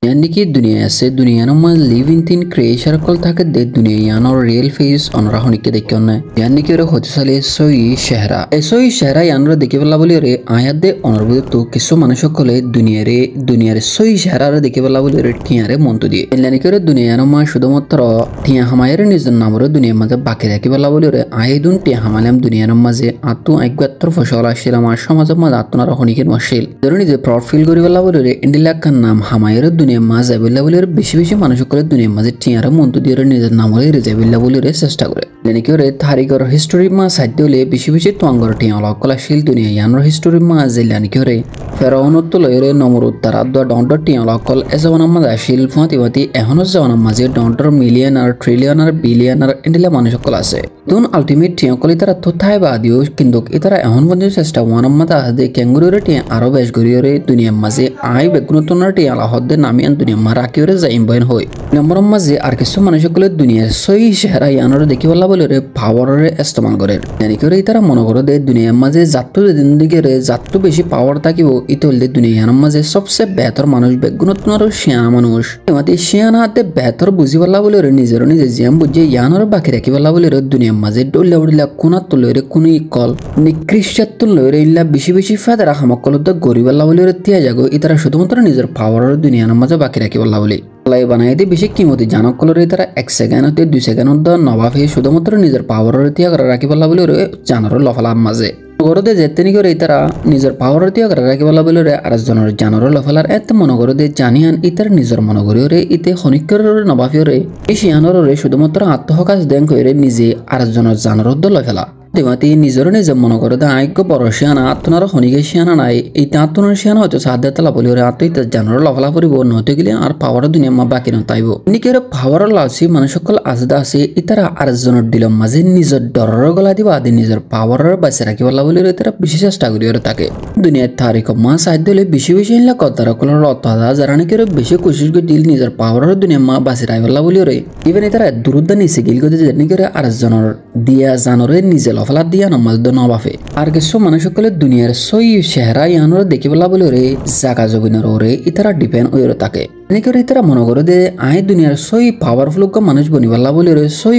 यानी कि दुनिया से दुनिया में लिविंग थिन क्रिएशन कल था दे दुनिया यानो रियल फेस अनरा होने के देखे उन्हें यानी कि रे होते साले सोई शहरा यानो देखे वाला बोले रे आया दे अनरबुद तो किसो मनुष्य कोले दुनिया रे सोई शहरा रे देखे वाला बोले रे ठिया रे मंतु दिए यानी कि रे दुनिया यानो मां शुद्ध मात्र ठिया हमारे निजन नाम रे दुनिया में बाकी रह के वाला बोले रे आये दुन ठिया हमारे हम दुनिया नम मजे आतु एक गत्तर फशला शिला मां समाज में आतु ना होने के मशील जरूरी जे प्राउड फील करी वाला बोले रे इंडिया का नाम हमारे दुनिया মাঝে আবিল্লা বলে বেশি বেশি মানুষ করে দুনিয়ার মাঝে টিয়ারে মন্ত দিয়ে নিজের নাম হলে রেজাবিল্লা বলে চেষ্টা করে মানে কি রে তারিখর হিস্টোরি মা সাধ্য হলে বেশি বেশি তোয়াঙ্গর টিয়া কলাশীল দুনিয়া ইয়ানোর হিস্টোরি মা জেলানি কি রে ফেরাউনত তো লয়রে নমরুদ তারা ডন্ডর টিয়া কল এজওয়ান মাঝে আসিল ফাঁতি এখনো জওয়ান মাঝে ডন্ডর মিলিয়ন আর ট্রিলিয়ন আর বিলিয়ন আর ইন্ডিয়া মানুষ কল আছে দুন আলটিমেট টিয়া কল তারা তোথায় বাদিও কিন্তু এতারা এখন পর্যন্ত চেষ্টা ওয়ান মাঝে আদে ক্যাঙ্গুরুরে টিয়া আরো বেশ গরিয়রে দুনিয়ার মাঝে আই বেগুনতনার টিয়া হদ্দে নামিয়ান দুনিয়া মারা কেউরে যাইমবইন হই নম্বর মাঝে আর কিছু মানুষ সকলে দুনিয়ার সই চেহারা ইয়ানোর দেখি বলা বলে রে পাওয়ারে ইস্তেমাল করে জানি করে তারা মনে করে দে দুনিয়ার মাঝে যাত্তু দিন দিকে রে যাত্তু বেশি পাওয়ার থাকিব ইতলদে দুনিয়ার মাঝে সবচেয়ে বেহতর মানুষ বেগুনতনার শিয়ানা মানুষ এমাতে শিয়ানা হাতে বেহতর বুঝি বলা বলে রে নিজে জিয়াম বুঝে ইয়ানোর বাকি রাখি বলা বলে রে দুনিয়ার মাঝে ডল্লা উড়িলা কোনা তুলরে কোন ইকল নিকৃষ্টাত্তর লরে ইল্লা বেশি বেশি ফায়দা হামকলত গরিব বলা বলে রে তিয়া যাগো ইতারা শুধুমাত্র নিজের পাওয়ারের দুনিয়ার মাঝে বাকি রাখি বলা বলে লাই বানাই দিয়ে বেশি কিমতি জানক কলরে তারা 1 সেকেন্ডতে 2 সেকেন্ডত নবাফে শুধুমাত্র নিজের পাওয়ারের তিয়া করে রাখি বলা বলে রে জানার লফলার মাঝে গরদে যেতেনি করে তারা নিজের পাওয়ারের তিয়া করে রাখি বলা বলে রে আর জনের জানার লফলার এত মনে করে দে জানিয়ান ইতার নিজের মনে করি রে ইতে খনিকর নবাফে রে এই শিয়ানোর রে শুধুমাত্র আত্মহকাশ দেন করে নিজে আর জনের জানার লফলা দেমাতি নিজের নিজে মনে করে দে আইক বড় শিয়ানা আত্মনার খনিকে শিয়ানা নাই এই আত্মনার শিয়ানা হয়তো সাধ্য তালা বলি রে আত্ম ইতার জানার লফলা পরিব নতে গেলে আর পাওয়ারের দুনিয়া মা বাকি নতাইব নিকের পাওয়ারের লালসি মানুষ সকল আজদা আছে ইতারা আর জনের দিলম মাঝে নিজের ডরের গলা দিবা আদি নিজের পাওয়ারের বাঁচে রাখি বলা বলি রে তারা বেশি চেষ্টা করি রে তাকে দুনিয়ার তারিখ মা সাধ্য হলে বেশি বেশি ইনলা কতারা কলার অত্যাদা যারা নাকি বেশি কোশিশ করে দিল নিজের পাওয়ারের দুনিয়া মা বাঁচে রাখি বলা বলি রে ইভেন ইতারা দুরুদ্দা নিচে গিল গতি জানি করে আর জনের দিয়া জানরে নিজে লফলা দিয়া নমাজ নবাফে আর কিছু মানুষ সকলে দুনিয়ার সই চেহারা ইয়ানোর দেখি বলা বলে রে জাগা জবিনের ওরে ইতারা ডিপেন্ড ওরে তাকে এনেকে ইতারা মনে করে দে আই দুনিয়ার সই পাওয়ারফুল মানুষ বনিবালা বলে রে সই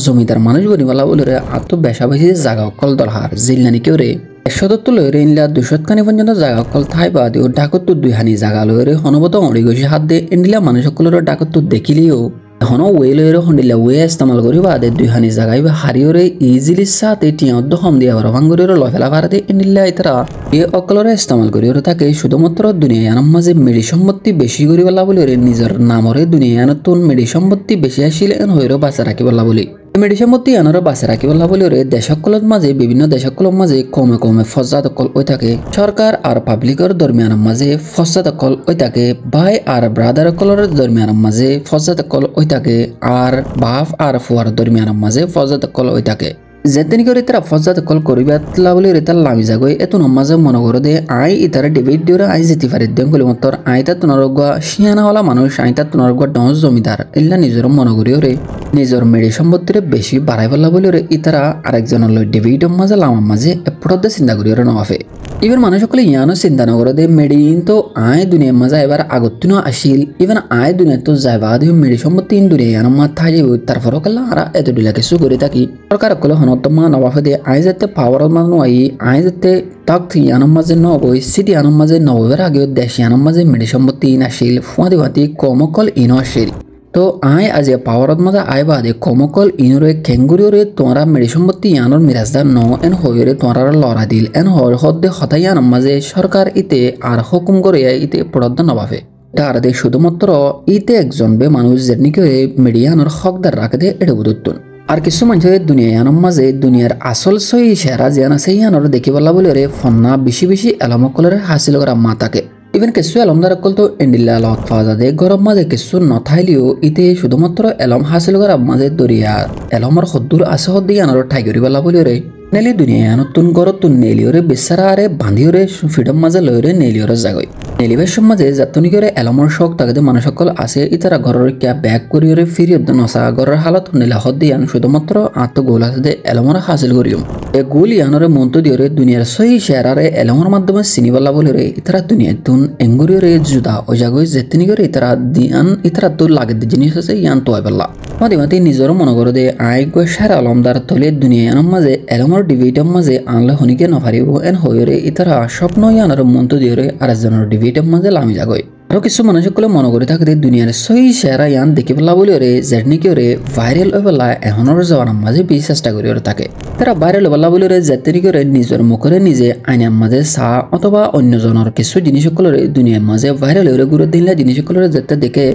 জমিদার মানুষ বনিবালা বলে রে আত্ম বেশা বেশি জাগা অকল দরকার জিল্লানি কেউ রে 100 লয়রে ইনলা 200 খানি পর্যন্ত জাগা অকল ঠাই বা দিও ডাকত 2 হানি জাগা লয়রে হনবত অড়ি গছি হাত দে ইন্ডিয়া মানুষ সকলের ডাকত দেখিলিও এখনো ওয়েলের হন্ডিলা ওয়ে ইস্তেমাল করি বাদে 2 হানি জাগাই হারিয়রে ইজিলি সাথে টিয়াদ হম দিয়া বড় ভাঙ্গরের লফেলা ভারতে ইন্ডিয়া ইতরা এ অকলরে ইস্তেমাল করি ওরে তাকে শুধুমাত্র দুনিয়ার মাঝে মেডি সম্পত্তি বেশি করি বলা বলে নিজের নামরে দুনিয়ার নতুন মেডি সম্পত্তি বেশি আসিলেন হইরো বাঁচা রাখি বলা বলি মেডি সম্পত্তি আনারো বাঁচা রাখি বলা বলে রে দেশকলত মাঝে বিভিন্ন দেশকলৰ মাঝে কমে কমে ফসাদ কল ওই থাকে সরকার আর পাবলিকের দরমিয়ান মাঝে ফসাদ কল ওই থাকে ভাই আর ব্রাদার কলর দরমিয়ান মাঝে ফসাদ কল ওই থাকে আর বাপ আর ফুয়ার দরমিয়ান মাঝে ফসাদ কল ওই থাকে যেতেনি করে তারা ফসাদ কল করিবা তলা বলে রে তার লামি যাগই এত নমাজে মনে করে দে আই ইতারে ডিবেট দিওরে আই যেতে পারে দেন কলি মতর আইতা তুনারগা শিয়ানাওয়ালা মানুষ আইতা তুনারগা ডজ জমিদার ইল্লা নিজের মনে করিও রে নিজের মেডি সম্পত্তিরে বেশি বাড়াই ফেলা বলে রে ইতারা আরেকজনের লই ডিবেটর মাঝে লামার মাঝে এপটদে চিন্তা করিও রে নবাফে ইভেন মানুষ সকলে ইয়ানো চিন্তা নকরে দে মেডিন তো আয় দুনিয়ার মাঝে এবার আগত্তিনো আসিল ইভেন আয় দুনিয়া তো যাইবা দিও মেডি সম্পত্তি দুনিয়া ইয়ানো মা থাকি তারপরও কালা আর এত ডিলা কিছু করে থাকি সরকার কলে হনতমা নবাফে দে আয় যাতে পাওয়ার মান নয় আয় যাতে তাক ইয়ানোর মাঝে নবই সিটি ইয়ানোর মাঝে নবের আগে দেশ ইয়ানোর মাঝে মেডি সম্পত্তি ইন আসিল ফুয়াদি ভাতি কমকল ইনো আসিল তো আয় আজ পাওয়ারত মাঝে আয় বাদে কমকল ইনরে খেঙ্গুরিওরে তোমরা মেডি সম্পত্তি ইয়ানোর মিরাজদার ন এন হইরে তোমরা লড়া দিল এন হদ্দে হতাই ইয়ানোর মাঝে সরকার ইতে আর হুকুম করে ইতে পড়দ্দ নবাফে তার দে শুধুমাত্র ইতে একজন বে মানুষ যেনি করে মিডিয়ানোর হকদার রাখে দে এটা বুঝতুন আর কিছু মানুষের দুনিয়ার মাঝে দুনিয়ার আসল সই সেরা জিয়ান আছে ইয়ানোর দেখি বলা বলে রে ফন্না বেশি বেশি এলমকলের হাসিল করা মা থাকে ইভেন কিছু এলমদার কল তো এন্ডিল্লা লক পাওয়া যায় গরম মাঝে কিছু নথাইলেও ইতে শুধুমাত্র এলম হাসিল করা মাঝে দরিয়া এলমর সদ্দুর আছে হদ্দি ইয়ানোর ঠাই করি বলা বলে রে নেলি দুনিয়া নতুন গরতুন নেলিওরে বেচারা আরে বান্ধিওরে ফ্রিডম মাঝে লয়রে নেলিওরে জাগই নেলিবের সমাজে যাতনি করে এলমর শখ তাকে মানুষ সকল আছে ইতারা ঘরের ক্যা ব্যাক করিওরে ফিরিয়ে নসা ঘরের হালত নীলাহত দিয়ান শুধুমাত্র আত্মগোল আছে দে এলমর হাসিল করিম এ গোল ইয়ানরে মন্ত দিওরে দুনিয়ার সহি শেয়ারারে এলমর মাধ্যমে চিনিবালা বলে রে ইতারা দুনিয়ায় তুন এঙ্গুরিওরে জুদা ও জাগই যেতনি করে ইতারা দিয়ান ইতারা তো লাগে জিনিস আছে ইয়ান তো আইবাল্লা মাতি মাতি নিজের মনে করে দে আই গো সারা আলমদার তলে দুনিয়ার মাঝে এলমর ডিভিটার মাঝে আনলে হনিকে নফারিব এন হইরে ইতারা স্বপ্ন ইয়ানর মন্ত দিওরে আরেকজনের ডিভিটার মাঝে লামি জাগই আরো কিছু মানুষ সকলে মনে করে থাকে দুনিয়ার সহি সেরা ইয়ান দেখি পেলা বলি ওরে যেটনি কি ওরে ভাইরাল হয়ে পেলা এখনের জওয়ানের মাঝে বেশি চেষ্টা করি ওরে থাকে তারা ভাইরাল পেলা বলি ওরে যেতনি করে নিজের মুখরে নিজে আইনার মাঝে চা অথবা অন্যজনের কিছু জিনিস সকলের দুনিয়ার মাঝে ভাইরাল হয়ে ঘুরে দিলে জিনিস সকলের যেতে দেখে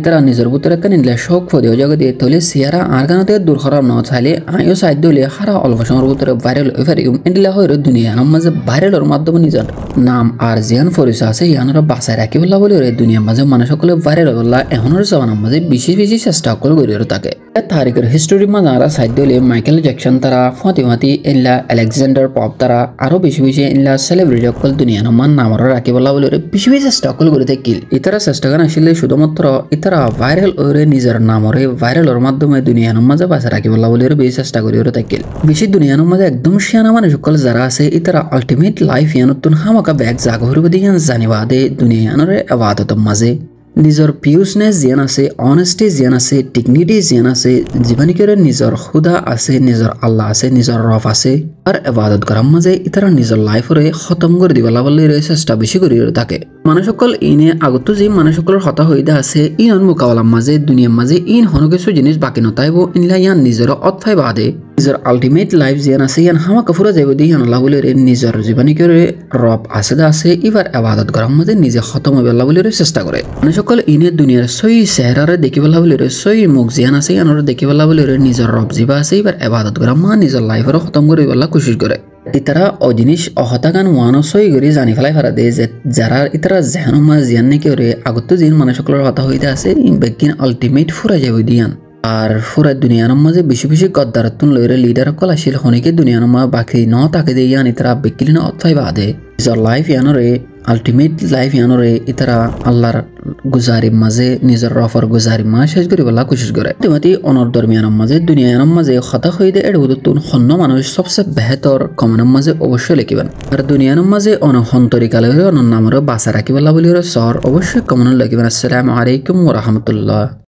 তারা নিজের ভিতরে একটা নিলে শখ ফদিও জায়গা দিয়ে তলে সিয়ারা আর গানতে দূর করার ন চাইলে আইও সাহায্য হলে হারা অল্প সময়ের ভিতরে ভাইরাল হয়ে পারি এন্ডিলা হয়ে দুনিয়ার মাঝে ভাইরালের মাধ্যমে নিজের নাম আর জিয়ান পরিচয় আছে ইয়ানরা বাঁচাই রাখি বলা বলে দুনিয়ার মাঝে মানুষ সকলে ভাইরাল হলা এখনের জমানার মাঝে বেশি বেশি চেষ্টা করে গড়িয়ে থাকে তারিখের হিস্টোরি মাঝে আর সাহায্য হলে মাইকেল জ্যাকসন তারা ফতি এনলা আলেকজান্ডার পপ তারা আরো বেশি বেশি এনলা সেলিব্রিটি সকল দুনিয়ার মান নামরা রাখি বলা বলে বেশি বেশি চেষ্টা করে থাকিল ইতারা চেষ্টা করা আসলে শুধুমাত্র ইতারা ভাইরাল ওরে নিজের নামরে ভাইরালের মাধ্যমে দুনিয়ার মাঝে বাঁচা রাখি বলা বলে বেশি চেষ্টা করে থাকিল বেশি দুনিয়ার মাঝে একদম শিয়ানা মানুষ সকল যারা আছে ইতারা আলটিমেট লাইফ ইয়ানতুন হামাকা ব্যাগ জাগ হরিব দিয়ান জানিবা দে দুনিয়ারে আবাদত মাঝে নিজের পিউসনেস জিয়ান আছে অনেস্টি জিয়ান আছে ডিগনিটি জিয়ান আছে জীবনী করে নিজের খুদা আছে নিজের আল্লাহ আছে নিজের রব আছে আর ইবাদত করার মাঝে ইতারা নিজের লাইফরে খতম করে দিবলা বলে চেষ্টা বেশি করে থাকে মানুষ সকল ইনে আগত যে মানুষ সকলের হতা হইদা আছে ইন মোকাবলার মাঝে দুনিয়ার মাঝে ইন হন কিছু জিনিস বাকি নতাইব ইনলা ইয়ান নিজের অতফাই বাদে নিজের আলটিমেট লাইফ জিয়ান আছে ইয়ান হামাকা ফুরা যাইব দিয়ে ইয়ান আল্লাহ বলে নিজের জীবনী করে রব আছে এবার ইবাদত করার মাঝে নিজে খতম হইবে আল্লাহ বলে চেষ্টা করে মানুষ সকল ইনে দুনিয়ার সই চেহারারে দেখিবলা বলে সই মুখ জিয়ান আছে ইয়ানরে দেখিবলা বলে নিজের রব জিবা আছে এবার ইবাদত করার মা নিজের লাইফের খতম করে আল্লাহ কোশিশ করে ইতারা ও জিনিস অহতাগান ওয়ানো সই করে জানি ফেলাই ফারা দে যে যারা ইতারা জেহানো মা জিয়ান নাকি ওরে আগত জিন মানুষ সকলের হতা হইতে আছে বেগিন আলটিমেট ফুরা যাবে দিয়ান আর ফুরা দুনিয়ার মাঝে বেশি বেশি গদ্দারতুন লইরে লিডার কল আসিল হনিকে দুনিয়ার মা বাকি ন তাকে দিয়ে ইয়ান ইতারা বেকিলিন অতফাই বাদে নিজের লাইফ ইয়ানরে আলটিমেট লাইফ ইয়ানরে ইতারা আল্লাহর গুজারি মাঝে নিজের রফর গুজারি মা শেষ করি বলা কোশিশ করে তেমনি অনর দরমিয়ানের মাঝে দুনিয়ার মাঝে হতা হয়ে দে এড়ুতুন হন্য মানুষ সবচেয়ে বেহতর কমনের মাঝে অবশ্যই লিখিবেন আর দুনিয়ার মাঝে অনহন্তরিকালে অনর নামরে বাঁচা রাখিবলা বলি সর অবশ্যই কমন লিখিবেন। আসসালামু আলাইকুম ওয়া রাহমাতুল্লাহ।